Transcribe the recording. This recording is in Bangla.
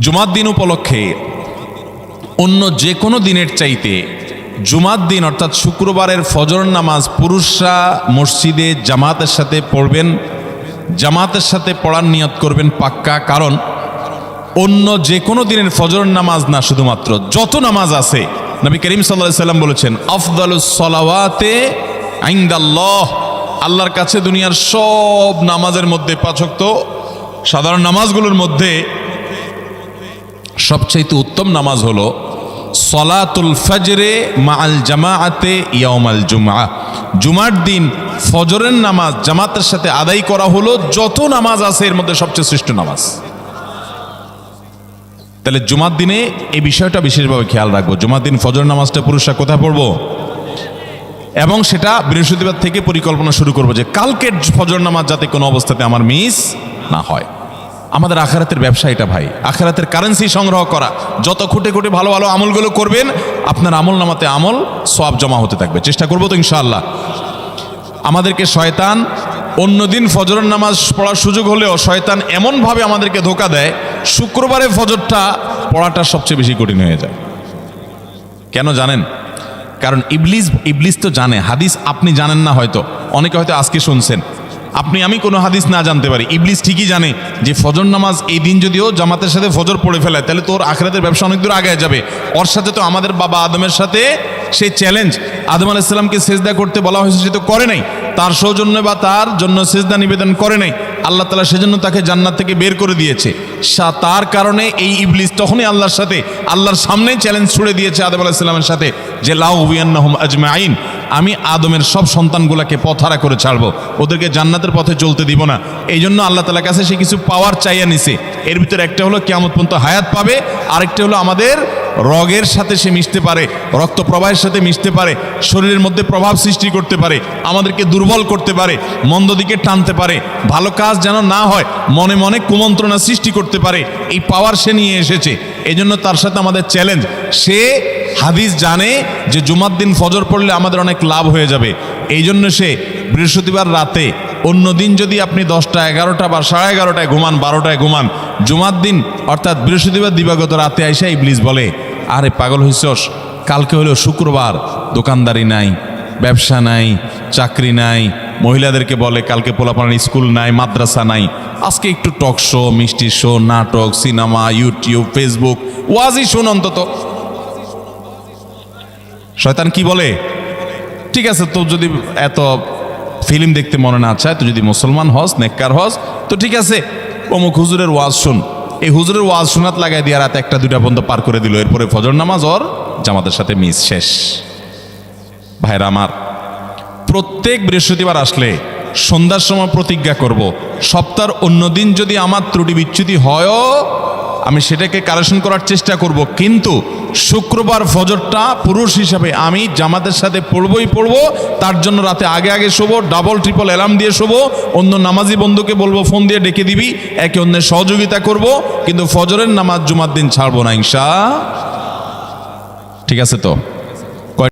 জুমার দিন উপলক্ষে অন্য যে কোনো দিনের চাইতে জুমার দিন অর্থাৎ শুক্রবারের ফজর নামাজ পুরুষরা মসজিদে জামাতের সাথে পড়বেন, জামাতের সাথে পড়ার নিয়ত করবেন পাক্কা। কারণ অন্য যে কোনো দিনের ফজর নামাজ না, শুধুমাত্র যত নামাজ আছে, নবী করিম সাল্লাল্লাহু আলাইহি সাল্লাম বলেছেন আফদালুস সালাওয়াতে ইনদাল্লাহ, আল্লাহর কাছে দুনিয়ার সব নামাজের মধ্যে, 5 ওয়াক্ত সাধারণ নামাজগুলোর মধ্যে সবচাইতে উত্তম নামাজ হলো সলাতুল ফজরে মাআল জামাআতে ইয়াউমাল জুমআ, জুমার দিন ফজরের নামাজ জামাতের সাথে আদায় করা হলো যত নামাজ আছে এর মধ্যে সবচেয়ে শ্রেষ্ঠ নামাজ। তাহলে জুমার দিনে এই বিষয়টা বিশেষভাবে খেয়াল রাখবো। জুমার দিন ফজর নামাজটা পুরুষরা কোথায় পড়বো, এবং সেটা বৃহস্পতিবার থেকে পরিকল্পনা শুরু করবো যে কালকের ফজর নামাজ যাতে কোনো অবস্থাতে আমার মিস না হয়। আমাদের আখিরাতের ব্যবসা এটা ভাই, আখিরাতের কারেন্সি সংগ্রহ করা। যত খুঁটে খুঁটে ভালো ভালো আমলগুলো করবেন, আপনার আমল নামাতে আমল সওয়াব জমা হতে থাকবে। চেষ্টা করবো তো ইনশাআল্লাহ। আমাদেরকে শয়তান অন্যদিন ফজরের নামাজ পড়ার সুযোগ হলেও শয়তান এমনভাবে আমাদেরকে ধোঁকা দেয়, শুক্রবারে ফজরটা পড়াটা সবচেয়ে বেশি কঠিন হয়ে যায়। কেন জানেন? কারণ ইবলিস তো জানে হাদিস, আপনি জানেন না, হয়তো অনেকে হয়তো আজকে শুনছেন, আমি কোনো হাদিস না জানতে পারি, ইবলিস ঠিকই জানে যে ফজর নামাজ এই দিন যদিও জামাতের সাথে ফজর পড়ে ফেলায় তাহলে তোর আখিরাতের ব্যবসা অনেক দূর আগে যাবে। ওর সাথে তো আমাদের বাবা আদমের সাথে সেই চ্যালেঞ্জ, আদম আলাইহিস সালামকে সিজদা করতে বলা হয়েছে, সে তো করে নাই, তার সৌজন্য বা তার জন্য সিজদা নিবেদন করে নাই। আল্লাহ তাআলা সেজন্য তাকে জান্নাত থেকে বের করে দিয়েছে। তার কারণে এই ইবলিস তখনই আল্লাহর সামনে চ্যালেঞ্জ ছুড়ে দিয়েছে আদম আলাইহিস সালামের সাথে যে লা উবিয়ান্নাহুম আজমাইন, আমি আদমের সব সন্তানগুলোকে পথহারা করে ছাড়বো, ওদেরকে জান্নাতের পথে চলতে দিব না। এই জন্য আল্লাহ তাআলার কাছে সে কিছু পাওয়ার চাইয়া নিছে। এর ভিতরে একটা হলো কিয়ামত পর্যন্ত হায়াত পাবে, আরেকটা হলো আমাদের রগের সাথে সে মিশতে পারে, রক্ত প্রবাহের সাথে মিশতে পারে, শরীরের মধ্যে প্রভাব সৃষ্টি করতে পারে, আমাদেরকে দুর্বল করতে পারে, মন্দ দিকে টানতে পারে, ভালো কাজ যেন না হয় মনে মনে কুমন্ত্রণা সৃষ্টি করতে পারে। এই পাওয়ার সে নিয়ে এসেছে। এই জন্য তার সাথে আমাদের চ্যালেঞ্জ। সে হাদিস জানে যে জুমার দিন ফজর পড়লে আমাদের অনেক লাভ হয়ে যাবে। এই জন্য সে বৃহস্পতিবার রাতে, অন্য দিন যদি আপনি 10টা 11টা বা 11:30টায় ঘুমান, 12টায় ঘুমান, জুমার দিন অর্থাৎ বৃহস্পতিবার দিবাগত রাতে আইসা ইবলিস বলে, আরে পাগল হইছস, কালকে হলো শুক্রবার, দোকানদারি নাই, ব্যবসা নাই, চাকরি নাই, মহিলাদেরকে বলে কালকে পোলাপানের স্কুল নাই, মাদ্রাসা নাই, আজকে একটু টক শো, মিষ্টি শো, নাটক, সিনেমা, ইউটিউব, ফেসবুক, ওয়াজই শোন অন্তত। শয়তান কি বলে, ঠিক আছে তো যদি এত ফিল্ম দেখতে মনে না চায়, তো যদি মুসলমান হস, নেককার হস, তো ঠিক আছে অমুক হুজুরের ওয়াজ শুন। এই হুজুরের ওয়াজ শোনাত লাগাই দিয়ে রাতে 1টা 2টা পর্যন্ত পার করে দিল। এরপরে ফজর নামাজ ওর জামাতের সাথে মিস, শেষ। ভাইরা আমার, প্রত্যেক বৃহস্পতিবার আসলে সন্ধ্যার সময় প্রতিজ্ঞা করব, সপ্তাহের অন্য দিন যদি আমার ত্রুটি বিচ্যুতি হয়ও আমি সেটাকে কারেকশন করার চেষ্টা করব, কিন্তু শুক্রবার ফজরটা পুরুষ হিসাবে আমি জামাতের সাথে পড়বই পড়বো। তার জন্য রাতে আগে শোবো, ডাবল ট্রিপল অ্যালার্ম দিয়ে শোবো, অন্য নামাজি বন্ধুকে বলবো ফোন দিয়ে ডেকে দিবি, একে অন্যের সহযোগিতা করব, কিন্তু ফজরের নামাজ জুমার দিন ছাড়বো না ইনশাআল্লাহ। ঠিক আছে তো?